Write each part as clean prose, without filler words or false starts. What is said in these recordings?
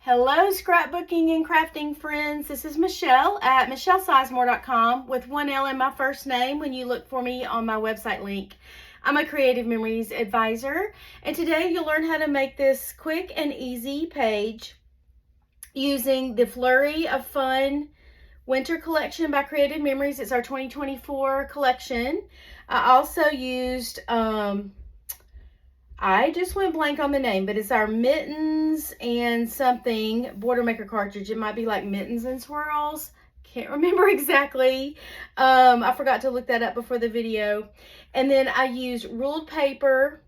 Hello, scrapbooking and crafting friends. This is Michelle at michellesizemore.com with one L in my first name when you look for me on my website link. I'm a Creative Memories advisor, and today you'll learn how to make this quick and easy page using the Flurry of Fun Winter Collection by Creative Memories. It's our 2024 collection. I also used I just went blank on the name, but it's our Mittens and something border maker cartridge. It might be like Mittens and Swirls. Can't remember exactly. I forgot to look that up before the video. And then I used ruled paper.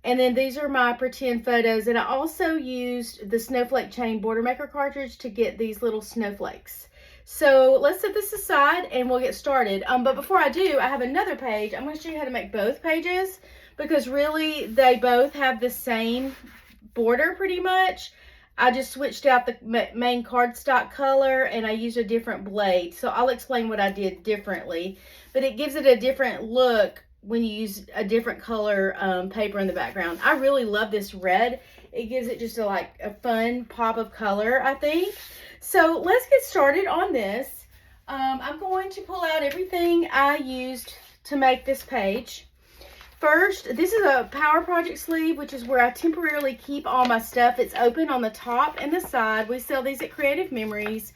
And then these are my pretend photos. And I also used the snowflake chain border maker cartridge to get these little snowflakes. So let's set this aside and we'll get started. But before I do, I have another page. I'm going to show you how to make both pages, because really they both have the same border pretty much. I just switched out the main cardstock color and I used a different blade. So I'll explain what I did differently, but it gives it a different look when you use a different color paper in the background. I really love this red. It gives it just a fun pop of color, I think. So let's get started on this. I'm going to pull out everything I used to make this page. First, this is a Power Project sleeve, which is where I temporarily keep all my stuff. It's open on the top and the side. We sell these at Creative Memories.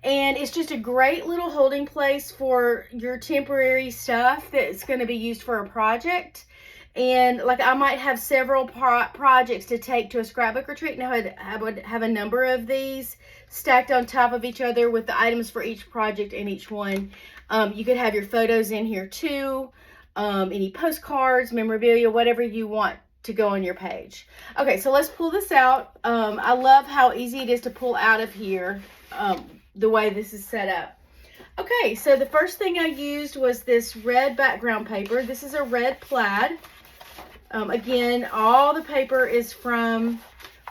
And it's just a great little holding place for your temporary stuff that's going to be used for a project. And like I might have several projects to take to a scrapbook retreat. Now I would have a number of these stacked on top of each other with the items for each project in each one. You could have your photos in here too. Any postcards, memorabilia, whatever you want to go on your page. Okay, so let's pull this out. I love how easy it is to pull out of here, the way this is set up. Okay, so the first thing I used was this red background paper. This is a red plaid. Again, all the paper is from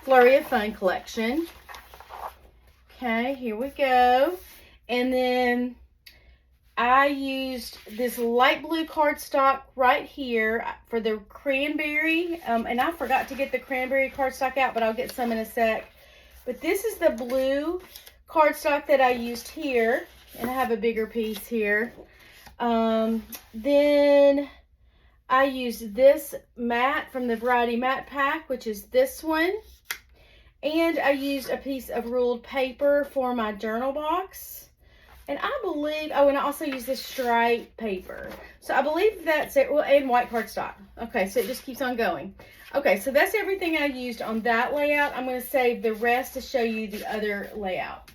Flurry of Fun collection. Okay, here we go. And then I used this light blue cardstock right here for the cranberry, and I forgot to get the cranberry cardstock out, but I'll get some in a sec. But this is the blue cardstock that I used here, and I have a bigger piece here. Then I used this mat from the Variety Mat Pack, which is this one, and I used a piece of ruled paper for my journal box. And I believe, oh, and I also use this stripe paper. So I believe that's it. Well, and white cardstock. Okay, so it just keeps on going. Okay, so that's everything I used on that layout. I'm going to save the rest to show you the other layout.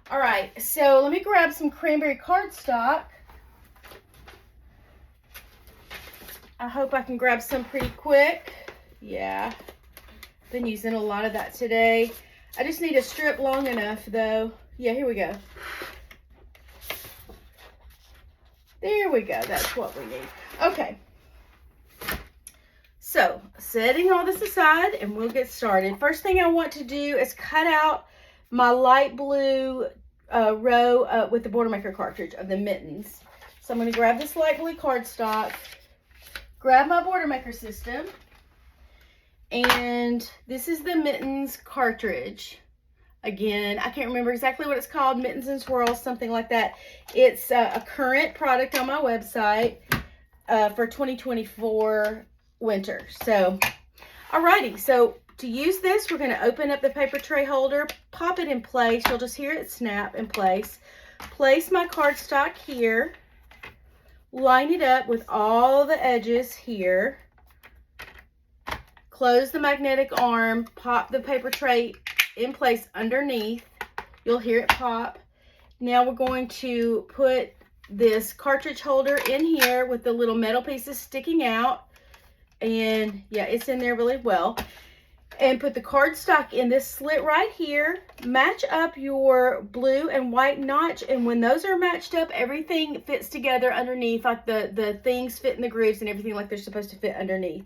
All right, so let me grab some cranberry cardstock. I hope I can grab some pretty quick. Yeah, been using a lot of that today. I just need a strip long enough, though. Yeah, here we go. There we go. That's what we need. Okay. So, setting all this aside and we'll get started. First thing I want to do is cut out my light blue row with the border maker cartridge of the Mittens. So I'm going to grab this light blue cardstock, grab my border maker system, and this is the Mittens cartridge. Again, I can't remember exactly what it's called, Mittens and Swirls, something like that. It's a current product on my website for 2024 winter. So, alrighty, so to use this, we're going to open up the paper tray holder, pop it in place. You'll just hear it snap in place. Place my cardstock here, line it up with all the edges here. Close the magnetic arm, pop the paper tray in place underneath. You'll hear it pop. Now we're going to put this cartridge holder in here with the little metal pieces sticking out. And yeah, it's in there really well. And put the cardstock in this slit right here. Match up your blue and white notch. And when those are matched up, everything fits together underneath. Like the things fit in the grooves and everything like they're supposed to fit underneath.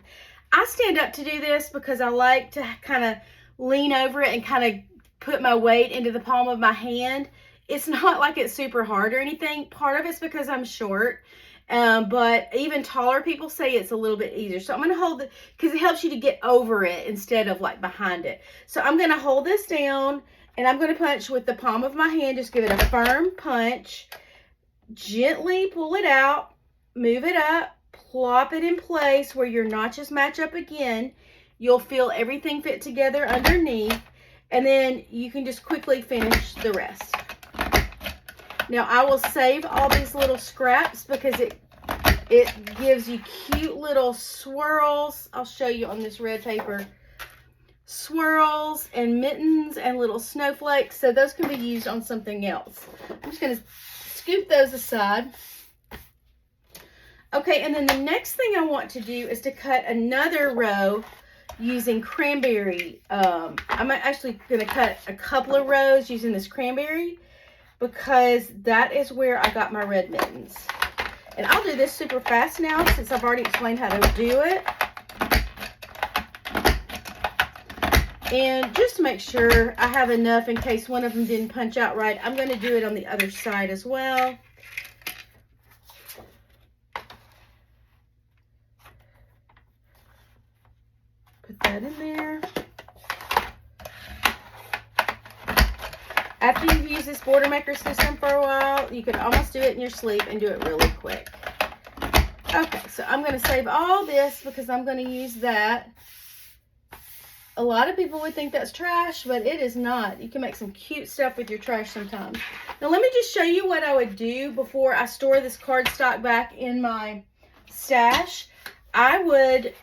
I stand up to do this because I like to kind of lean over it and kind of put my weight into the palm of my hand. It's not like it's super hard or anything. Part of it's because I'm short But even taller people say it's a little bit easier. So I'm going to hold it because it helps you to get over it instead of like behind it. So I'm going to hold this down and I'm going to punch with the palm of my hand. Just give it a firm punch. Gently pull it out, move it up, plop it in place where your notches match up again. You'll feel everything fit together underneath, and then you can just quickly finish the rest. Now I will save all these little scraps because it gives you cute little swirls. I'll show you on this red paper. Swirls and mittens and little snowflakes, so those can be used on something else. I'm just going to scoop those aside. Okay, and then the next thing I want to do is to cut another row using cranberry. I'm actually going to cut a couple of rows using this cranberry because that is where I got my red mittens. And I'll do this super fast now since I've already explained how to do it. And just to make sure I have enough in case one of them didn't punch out right, I'm going to do it on the other side as well. Put that in there. After you've used this border maker system for a while, you can almost do it in your sleep and do it really quick. Okay, so I'm going to save all this because I'm going to use that. A lot of people would think that's trash, but it is not. You can make some cute stuff with your trash sometimes. Now, let me just show you what I would do before I store this cardstock back in my stash. I would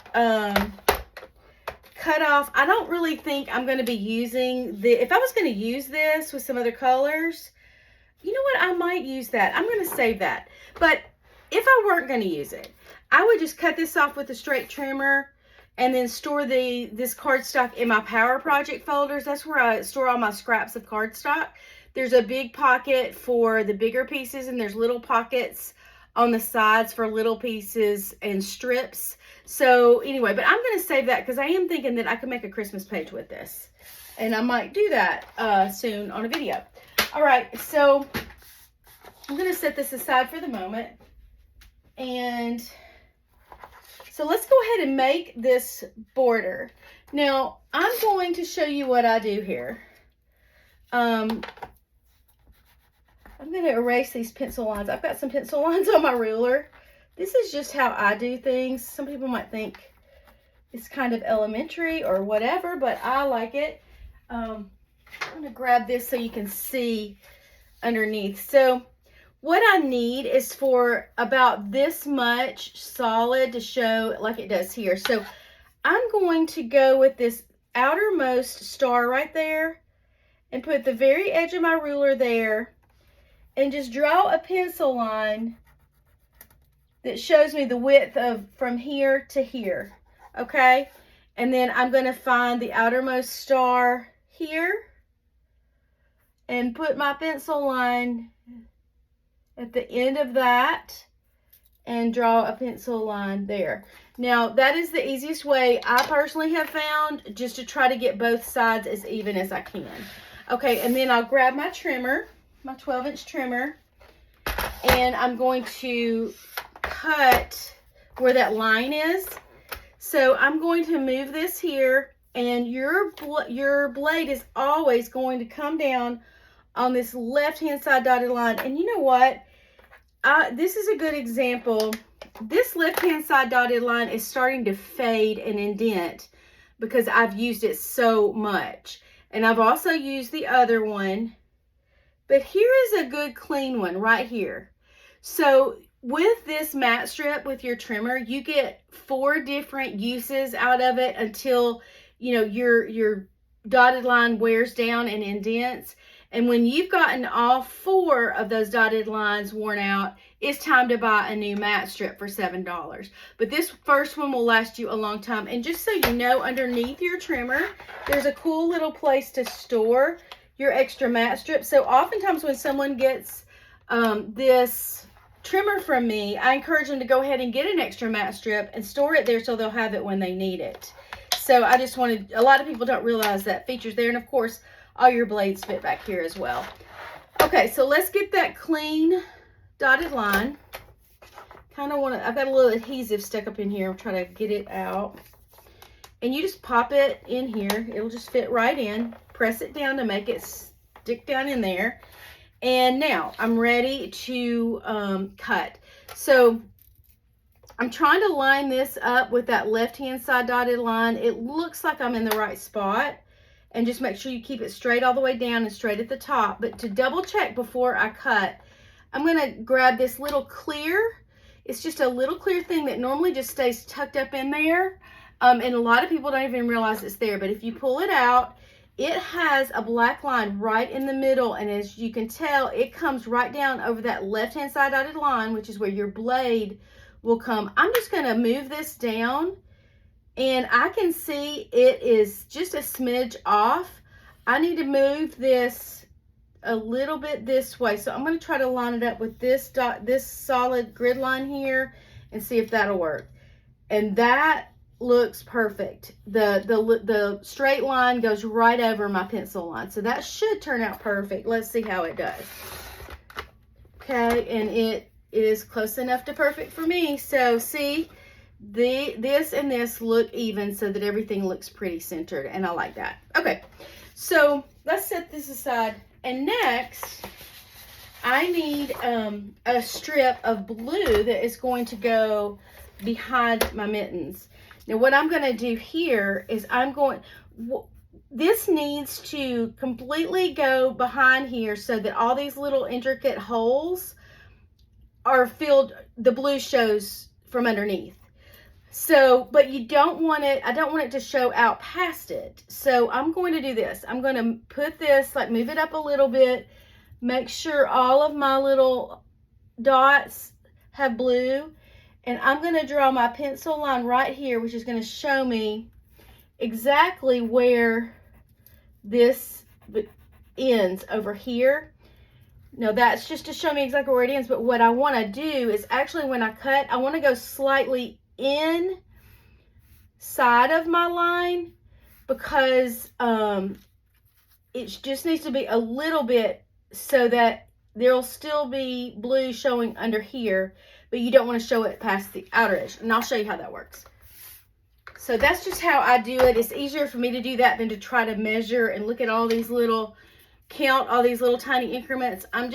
cut off. I don't really think I'm going to be using if I was going to use this with some other colors, you know what? I might use that. I'm going to save that. But if I weren't going to use it, I would just cut this off with a straight trimmer and then store this cardstock in my Power Project folders. That's where I store all my scraps of cardstock. There's a big pocket for the bigger pieces, and there's little pockets on the sides for little pieces and strips. So anyway, but I'm going to save that because I am thinking that I could make a Christmas page with this. And I might do that soon on a video. All right, so I'm going to set this aside for the moment. And so let's go ahead and make this border. Now, I'm going to show you what I do here. I'm going to erase these pencil lines. I've got some pencil lines on my ruler. This is just how I do things. Some people might think it's kind of elementary or whatever, but I like it. I'm going to grab this so you can see underneath. So what I need is for about this much solid to show like it does here. So I'm going to go with this outermost star right there and put the very edge of my ruler there and just draw a pencil line that shows me the width of from here to here, okay? And then I'm going to find the outermost star here and put my pencil line at the end of that and draw a pencil line there. Now, that is the easiest way I personally have found, just to try to get both sides as even as I can. Okay, and then I'll grab my trimmer, my 12-inch trimmer, and I'm going to cut where that line is. So I'm going to move this here, and your blade is always going to come down on this left-hand side dotted line. And you know what? This is a good example. This left-hand side dotted line is starting to fade and indent because I've used it so much. And I've also used the other one. But here is a good clean one right here. So with this mat strip with your trimmer, you get 4 different uses out of it until, you know, your dotted line wears down and indents. And when you've gotten all 4 of those dotted lines worn out, it's time to buy a new mat strip for $7. But this first one will last you a long time. And just so you know, underneath your trimmer, there's a cool little place to store your extra mat strip. So oftentimes when someone gets this trimmer from me, I encourage them to go ahead and get an extra mat strip and store it there so they'll have it when they need it. So I just wanted, a lot of people don't realize that feature's there. And of course, all your blades fit back here as well. Okay, so let's get that clean dotted line. kind of want to, I've got a little adhesive stuck up in here. I'm trying to get it out. And you just pop it in here. It'll just fit right in. Press it down to make it stick down in there. And now I'm ready to cut. So I'm trying to line this up with that left-hand side dotted line. It looks like I'm in the right spot. And just make sure you keep it straight all the way down and straight at the top. But to double check before I cut, I'm going to grab this little clear. It's just a little clear thing that normally just stays tucked up in there. And a lot of people don't even realize it's there. But if you pull it out, it has a black line right in the middle. And as you can tell, it comes right down over that left-hand side dotted line, which is where your blade will come. I'm just going to move this down. And I can see it is just a smidge off. I need to move this a little bit this way. So I'm going to try to line it up with this solid grid line here and see if that'll work. And that looks perfect. The straight line goes right over my pencil line. So that should turn out perfect. Let's see how it does. Okay, and it is close enough to perfect for me. So see, this and this look even so that everything looks pretty centered, and I like that. Okay, so let's set this aside. And next, I need a strip of blue that is going to go behind my mittens. Now what I'm going to do here is this needs to completely go behind here so that all these little intricate holes are filled, the blue shows from underneath. So, but you don't want it, I don't want it to show out past it. So I'm going to do this. I'm going to put this, like move it up a little bit, make sure all of my little dots have blue. And I'm going to draw my pencil line right here, which is going to show me exactly where this ends over here. Now that's just to show me exactly where it ends, but what I want to do is actually when I cut, I want to go slightly inside of my line because it just needs to be a little bit so that there'll still be blue showing under here, but you don't want to show it past the outer edge. And I'll show you how that works. So that's just how I do it. It's easier for me to do that than to try to measure and look at all these little, count all these little tiny increments. I'm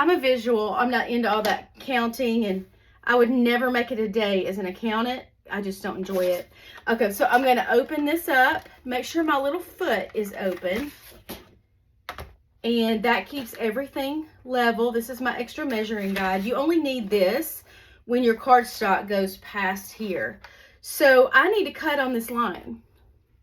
a visual. I'm not into all that counting, and I would never make it a day as an accountant. I just don't enjoy it. Okay, so I'm going to open this up. Make sure my little foot is open. And that keeps everything level. This is my extra measuring guide. You only need this when your cardstock goes past here. So I need to cut on this line.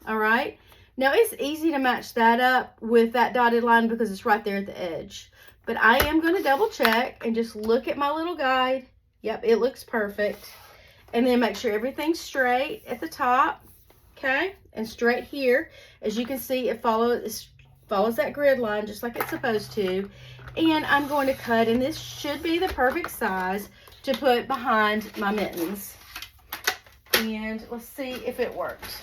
All right. Now it's easy to match that up with that dotted line because it's right there at the edge. But I am going to double check and just look at my little guide. Yep, it looks perfect. And then make sure everything's straight at the top. Okay. And straight here. As you can see, it follows that grid line just like it's supposed to. And I'm going to cut, and this should be the perfect size to put behind my mittens. And let's see if it works.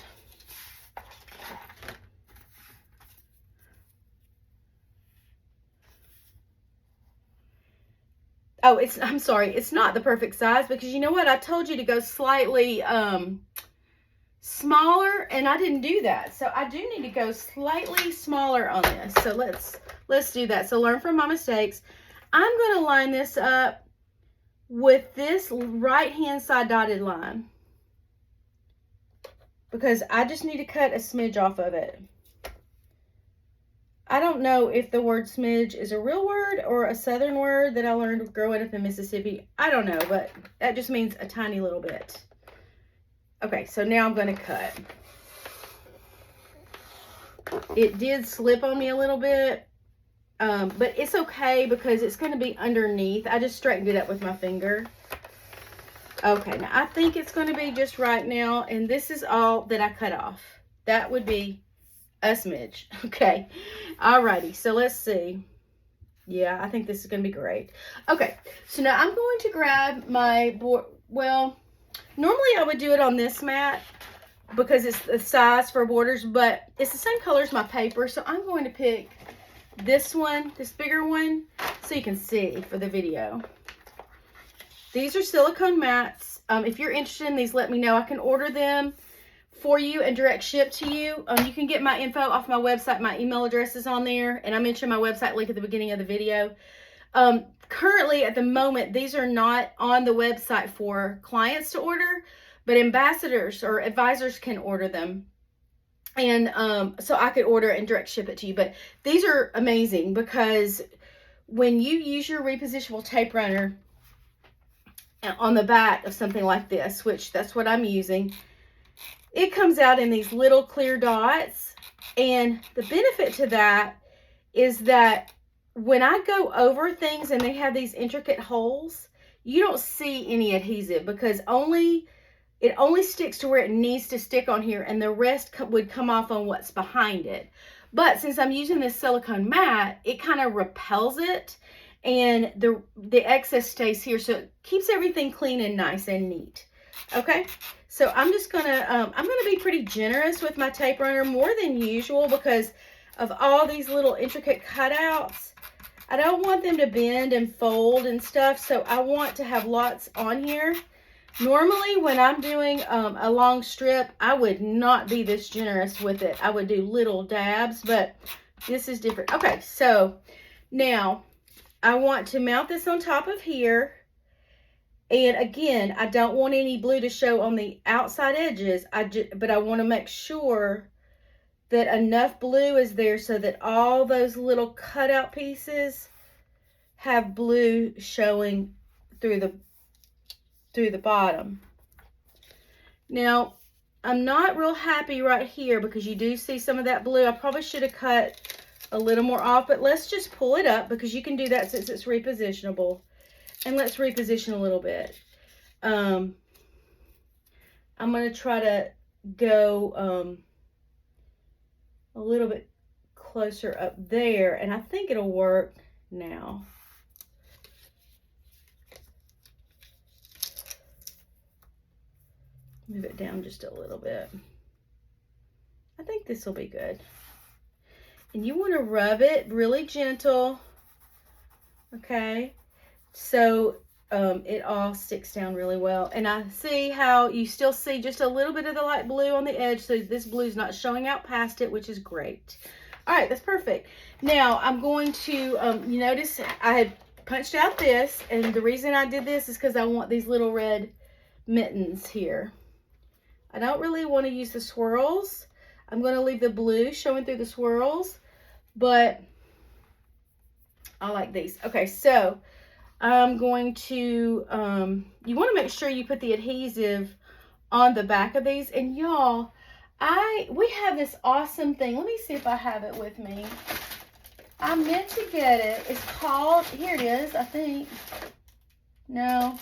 Oh, I'm sorry, it's not the perfect size because you know what? I told you to go slightly smaller, and I didn't do that. So I do need to go slightly smaller on this. So let's do that. So learn from my mistakes. I'm going to line this up with this right-hand side dotted line because I just need to cut a smidge off of it. I don't know if the word smidge is a real word or a Southern word that I learned growing up in Mississippi. I don't know, but that just means a tiny little bit. Okay, so now I'm going to cut. It did slip on me a little bit, but it's okay because it's going to be underneath. I just straightened it up with my finger. Okay, now I think it's going to be just right now, and this is all that I cut off. That would be a smidge. Okay, alrighty, so let's see. Yeah, I think this is going to be great. Okay, so now I'm going to grab my board. Well, normally I would do it on this mat because it's the size for borders, but it's the same color as my paper, so I'm going to pick this one, this bigger one, so you can see for the video. These are silicone mats. If you're interested in these, let me know. I can order them for you and direct ship to you. You can get my info off my website. My email address is on there, and I mentioned my website link at the beginning of the video. Currently, at the moment, these are not on the website for clients to order, but ambassadors or advisors can order them. And so I could order and direct ship it to you. But these are amazing because when you use your repositionable tape runner on the back of something like this, which that's what I'm using, it comes out in these little clear dots. And the benefit to that is that when I go over things and they have these intricate holes, you don't see any adhesive because it only sticks to where it needs to stick on here, and the rest would come off on what's behind it. But since I'm using this silicone mat, it kind of repels it, and the excess stays here, so it keeps everything clean and nice and neat. Okay, so I'm just gonna I'm gonna be pretty generous with my tape runner, more than usual, because of all these little intricate cutouts. I don't want them to bend and fold and stuff, so I want to have lots on here. Normally, when I'm doing a long strip, I would not be this generous with it. I would do little dabs, but this is different. Okay, so now I want to mount this on top of here. And again, I don't want any blue to show on the outside edges, but I want to make sure that enough blue is there so that all those little cutout pieces have blue showing through the bottom. Now, I'm not real happy right here because you do see some of that blue. I probably should have cut a little more off, but let's just pull it up because you can do that since it's repositionable. And let's reposition a little bit. I'm going to try to go a little bit closer up there, and I think it'll work now. Move it down just a little bit. I think this will be good. And you want to rub it really gentle, okay? So it all sticks down really well. And I see how you still see just a little bit of the light blue on the edge, so this blue is not showing out past it, which is great. All right, that's perfect. Now I'm going to, you notice I had punched out this, and the reason I did this is because I want these little red mittens here. I don't really want to use the swirls. I'm going to leave the blue showing through the swirls, but I like these. Okay, so I'm going to, you want to make sure you put the adhesive on the back of these. And y'all, we have this awesome thing. Let me see if I have it with me. I meant to get it. It's called, here it is, I think. No.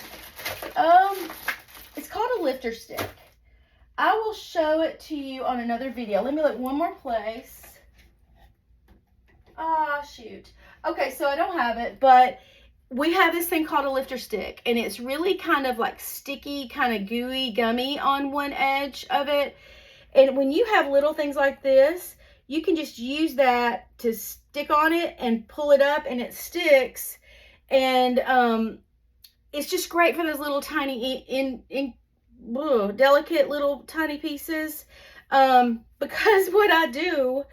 It's called a lifter stick. I will show it to you on another video. Let me look one more place. Ah, shoot. Okay, so I don't have it, but we have this thing called a lifter stick, and it's really kind of like sticky, kind of gooey, gummy on one edge of it. And when you have little things like this, you can just use that to stick on it and pull it up, and it sticks. And it's just great for those little tiny delicate little tiny pieces, because what I do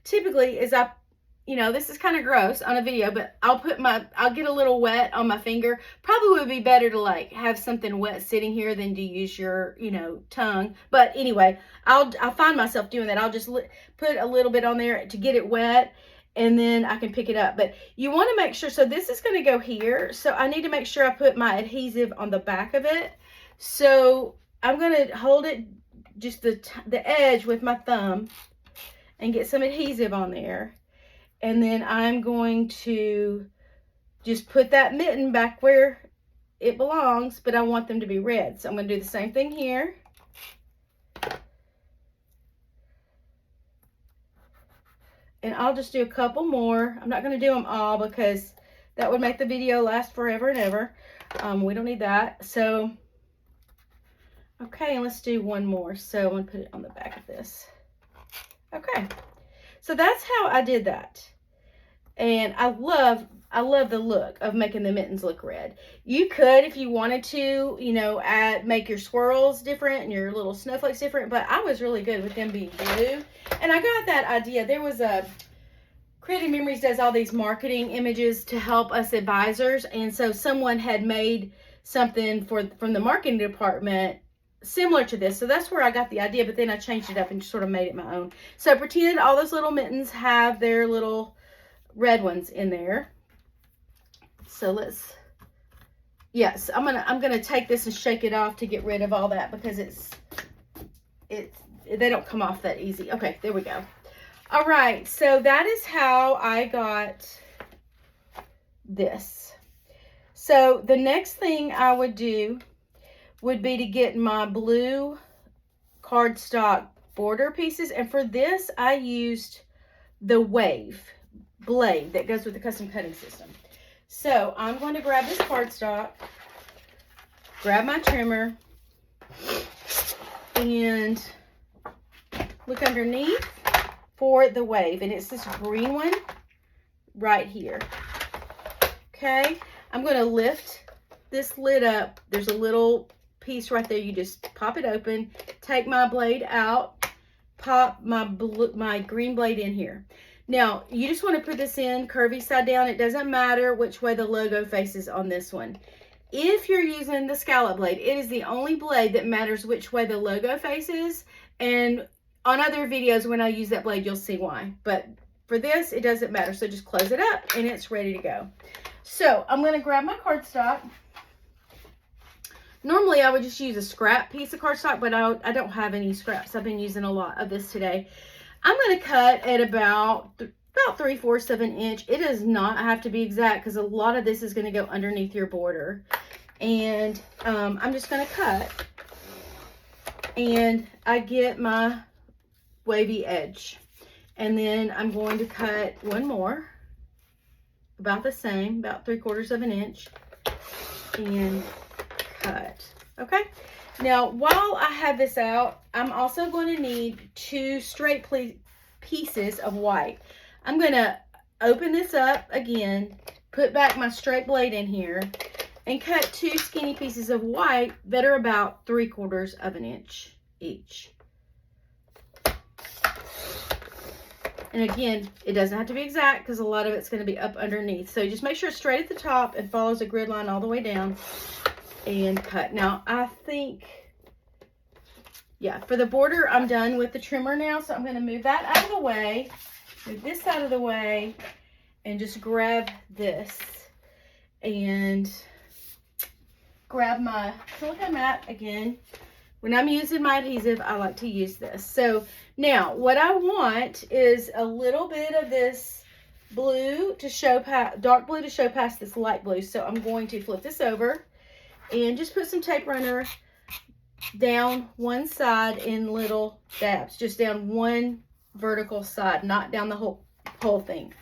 typically is this is kind of gross on a video, but I'll get a little wet on my finger. Probably would be better to like have something wet sitting here than to use your tongue, but anyway, I'll find myself doing that. I'll just put a little bit on there to get it wet, and then I can pick it up. But you want to make sure, so this is going to go here, so I need to make sure I put my adhesive on the back of it. So I'm going to hold it just the edge with my thumb and get some adhesive on there. And then I'm going to just put that mitten back where it belongs, but I want them to be red. So I'm going to do the same thing here. And I'll just do a couple more. I'm not going to do them all because that would make the video last forever and ever. We don't need that. So, okay, and let's do one more. So I'm going to put it on the back of this. Okay. So that's how I did that. And I love the look of making the mittens look red. You could, if you wanted to, you know, make your swirls different and your little snowflakes different, but I was really good with them being blue. And I got that idea. There was a Creative Memories does all these marketing images to help us advisors, and so someone had made something from the marketing department similar to this. So that's where I got the idea, but then I changed it up and sort of made it my own. So pretend all those little mittens have their little red ones in there. So yes, I'm gonna take this and shake it off to get rid of all that, because they don't come off that easy. Okay, there we go. All right, so that is how I got this. So the next thing I would do would be to get my blue cardstock border pieces, and for this I used the wave blade that goes with the custom cutting system. So I'm going to grab this cardstock, grab my trimmer, and look underneath for the wave, and it's this green one right here. Okay, I'm going to lift this lid up. There's a little piece right there. You just pop it open, take my blade out, pop my green blade in here. Now, you just want to put this in curvy side down. It doesn't matter which way the logo faces on this one. If you're using the scallop blade, it is the only blade that matters which way the logo faces. And on other videos, when I use that blade, you'll see why. But for this, it doesn't matter. So just close it up and it's ready to go. So I'm going to grab my cardstock. Normally, I would just use a scrap piece of cardstock, but I don't have any scraps. I've been using a lot of this today. I'm going to cut at about 3/4 of an inch. It does not have to be exact, because a lot of this is going to go underneath your border. And I'm just going to cut. And I get my wavy edge. And then I'm going to cut one more. About the same, about 3/4 of an inch. And cut. Okay. Now, while I have this out, I'm also going to need 2 straight pieces of white. I'm going to open this up again, put back my straight blade in here, and cut 2 skinny pieces of white that are about 3/4 of an inch each. And again, it doesn't have to be exact, because a lot of it's going to be up underneath. So just make sure it's straight at the top and follows a grid line all the way down. And cut. Now, I think, yeah, for the border, I'm done with the trimmer now. So I'm going to move that out of the way, move this out of the way, and just grab this and grab my silicone mat again. When I'm using my adhesive, I like to use this. So now what I want is a little bit of this blue to show past, dark blue to show past this light blue. So I'm going to flip this over and just put some tape runner down one side in little dabs, just down one vertical side, not down the whole thing.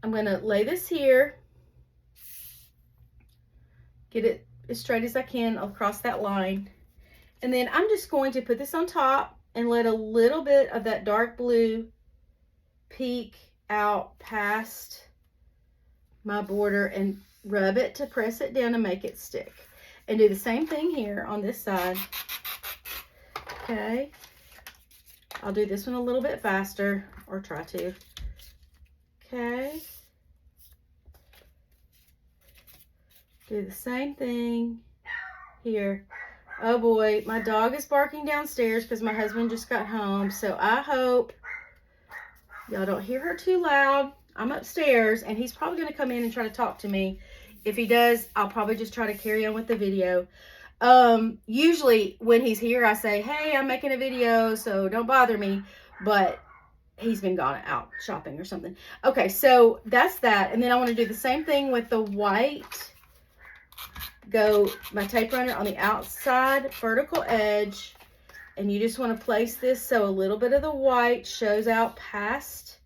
I'm going to lay this here, get it as straight as I can across that line, and then I'm just going to put this on top and let a little bit of that dark blue peek out past my border and rub it to press it down and make it stick. And do the same thing here on this side. Okay. I'll do this one a little bit faster, or try to. Okay. Do the same thing here. Oh boy, my dog is barking downstairs because my husband just got home. So I hope y'all don't hear her too loud. I'm upstairs and he's probably going to come in and try to talk to me. If he does, I'll probably just try to carry on with the video. Usually when he's here, I say, hey, I'm making a video, so don't bother me. But he's been gone out shopping or something. Okay, so that's that. And then I want to do the same thing with the white. Go my tape runner on the outside vertical edge. And you just want to place this so a little bit of the white shows out past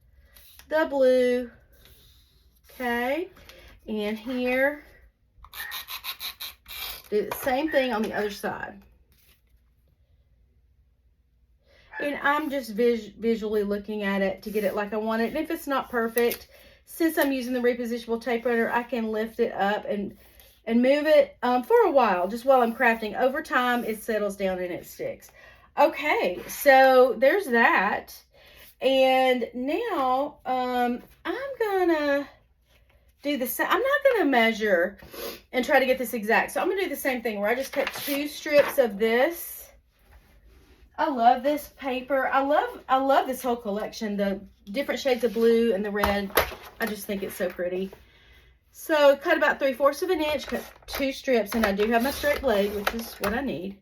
the blue. Okay. And here, do the same thing on the other side. And I'm just visually looking at it to get it like I want it. And if it's not perfect, since I'm using the repositionable tape runner, I can lift it up and move it for a while, just while I'm crafting. Over time, it settles down and it sticks. Okay, so there's that. And now I'm gonna do the same. I'm not gonna measure and try to get this exact. So I'm gonna do the same thing where I just cut 2 strips of this. I love this paper. I love this whole collection. The different shades of blue and the red. I just think it's so pretty. So cut about 3/4 of an inch, cut 2 strips, and I do have my straight blade, which is what I need.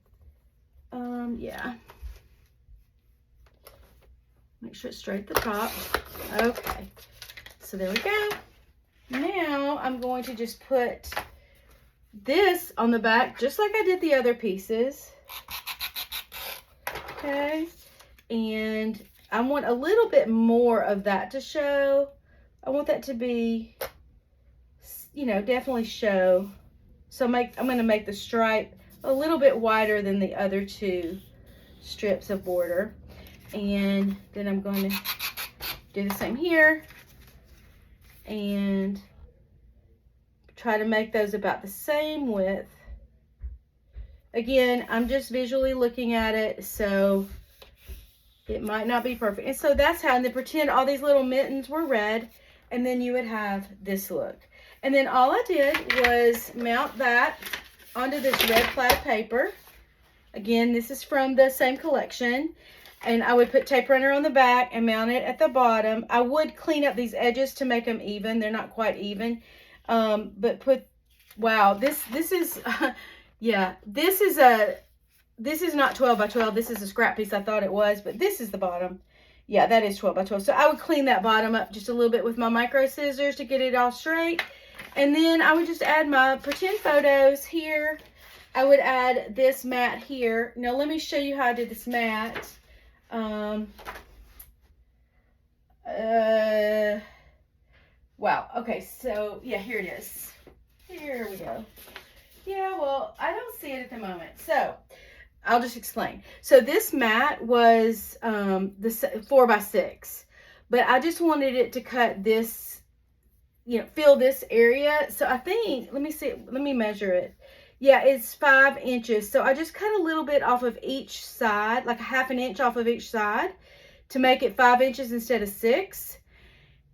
Yeah. Make sure it's straight at the top. Okay. So there we go. Now I'm going to just put this on the back, just like I did the other pieces. Okay. And I want a little bit more of that to show. I want that to be, you know, definitely show. So I'm going to make the stripe a little bit wider than the other 2 strips of border. And then I'm going to do the same here and try to make those about the same width. Again, I'm just visually looking at it, so it might not be perfect. And so that's how, and then pretend all these little mittens were red, and then you would have this look. And then all I did was mount that onto this red plaid paper. Again, this is from the same collection. And I would put tape runner on the back and mount it at the bottom. I would clean up these edges to make them even. They're not quite even. But put, wow, this is, yeah, this is not 12 by 12. This is a scrap piece. I thought it was, but this is the bottom. Yeah, that is 12 by 12. So I would clean that bottom up just a little bit with my micro scissors to get it all straight. And then I would just add my pretend photos here. I would add this mat here. Now let me show you how I did this mat. Wow. Okay. So yeah, here it is. Here we go. Yeah. Well, I don't see it at the moment. So I'll just explain. So this mat was, this 4 by 6, but I just wanted it to cut this, you know, fill this area. So I think, let me see, let me measure it. Yeah, it's 5 inches. So I just cut a little bit off of each side, like a 1/2 inch off of each side to make it 5 inches instead of 6.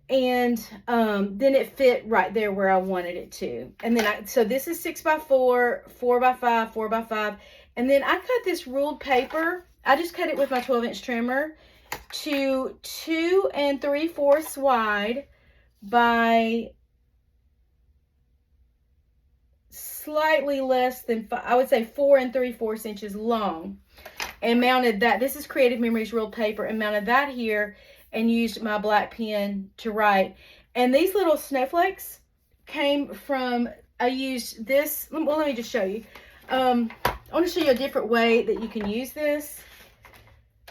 And then it fit right there where I wanted it to. And then so this is 6 by 4, 4 by 5, 4 by 5. And then I cut this ruled paper. I just cut it with my 12-inch trimmer to 2 3/4 wide by slightly less than, I would say 4 3/4 inches long, and mounted that. This is Creative Memories ruled paper, and mounted that here and used my black pen to write. And these little snowflakes came from, I used this, well, let me just show you. I want to show you a different way that you can use this.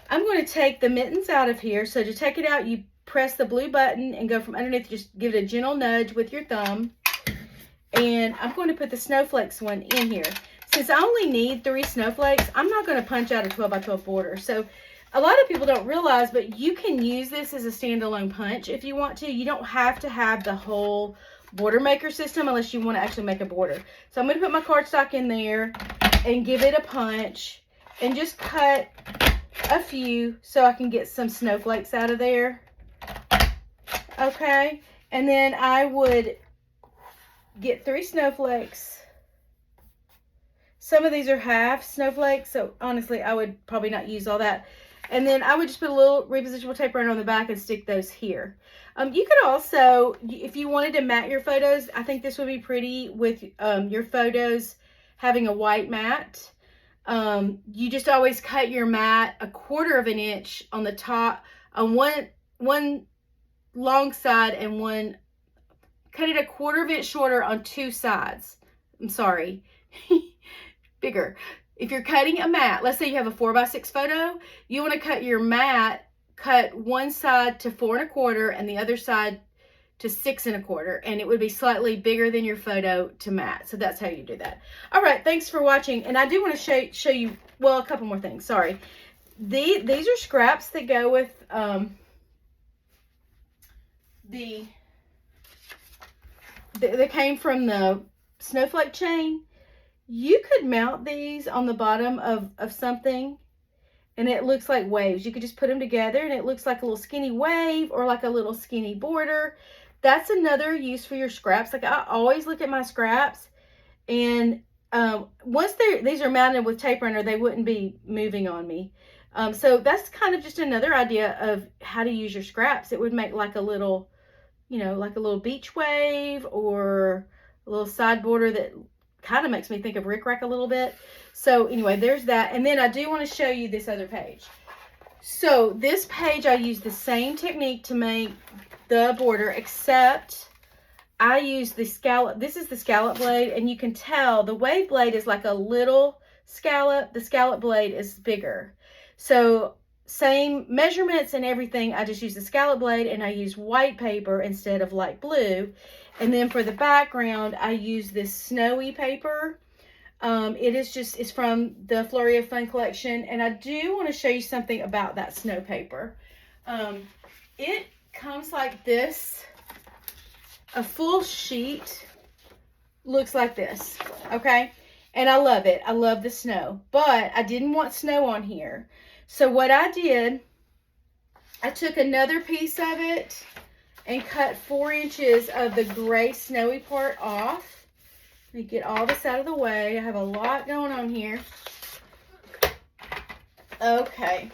I'm going to take the mittens out of here. So to take it out, you press the blue button and go from underneath, just give it a gentle nudge with your thumb. And I'm going to put the snowflakes one in here. Since I only need 3 snowflakes, I'm not going to punch out a 12 by 12 border. So a lot of people don't realize, but you can use this as a standalone punch if you want to. You don't have to have the whole border maker system unless you want to actually make a border. So I'm going to put my cardstock in there and give it a punch and just cut a few so I can get some snowflakes out of there. Okay. And then I would get 3 snowflakes. Some of these are half snowflakes, so honestly I would probably not use all that. And then I would just put a little repositionable tape runner on the back and stick those here. You could also, if you wanted to mat your photos, I think this would be pretty with your photos having a white mat. You just always cut your mat 1/4 inch on the top, on one long side, and one, cut it 1/4 inch shorter on 2 sides. I'm sorry, bigger. If you're cutting a mat, let's say you have a 4 by 6 photo, you want to cut your mat, cut one side to 4 1/4 and the other side to 6 1/4, and it would be slightly bigger than your photo to mat. So that's how you do that. All right, thanks for watching. And I do want to show you, well, a couple more things. Sorry. these are scraps that go with that came from the snowflake chain. You could mount these on the bottom of something and it looks like waves. You could just put them together and it looks like a little skinny wave or like a little skinny border. That's another use for your scraps. Like I always look at my scraps, and once these are mounted with tape runner, they wouldn't be moving on me. So that's kind of just another idea of how to use your scraps. It would make like a little, you know, like a little beach wave or a little side border that kind of makes me think of Rick Rack a little bit. So anyway, there's that. And then I do want to show you this other page. So this page, I use the same technique to make the border, except I use the scallop. This is the scallop blade, and you can tell the wave blade is like a little scallop. The scallop blade is bigger. So same measurements and everything. I just use the scallop blade, and I use white paper instead of light blue. And then for the background, I use this snowy paper. It's from the Flurry of Fun collection, and I do want to show you something about that snow paper. It comes like this. A full sheet looks like this, okay? And I love it. I love the snow, but I didn't want snow on here. So what I did, I took another piece of it and cut 4 inches of the gray snowy part off. Let me get all this out of the way. I have a lot going on here. Okay.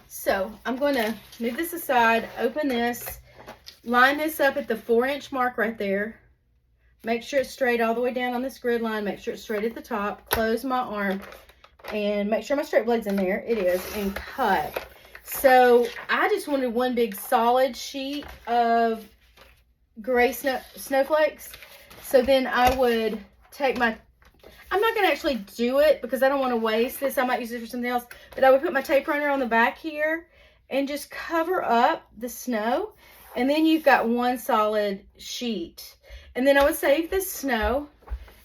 So I'm going to move this aside, open this, line this up at the 4-inch mark right there. Make sure it's straight all the way down on this grid line. Make sure it's straight at the top. Close my arm and make sure my straight blade's in there. It is. And cut. So I just wanted one big solid sheet of gray snowflakes. So then I would take my, I'm not going to actually do it because I don't want to waste this. I might use it for something else. But I would put my tape runner on the back here and just cover up the snow. And then you've got one solid sheet. And then I would save this snow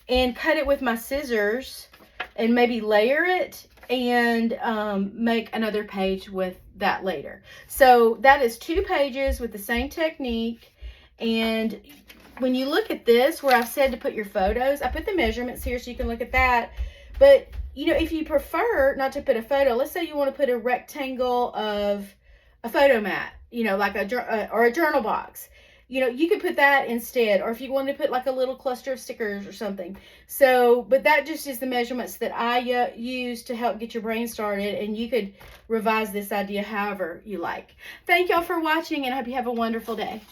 and cut it with my scissors and maybe layer it and make another page with that later. So that is 2 pages with the same technique. And when you look at this, where I've said to put your photos, I put the measurements here so you can look at that. But, you know, if you prefer not to put a photo, let's say you want to put a rectangle of a photo mat, you know, like a journal box. You know, you could put that instead, or if you wanted to put like a little cluster of stickers or something. So, but that just is the measurements that I use to help get your brain started, and you could revise this idea however you like. Thank y'all for watching, and I hope you have a wonderful day.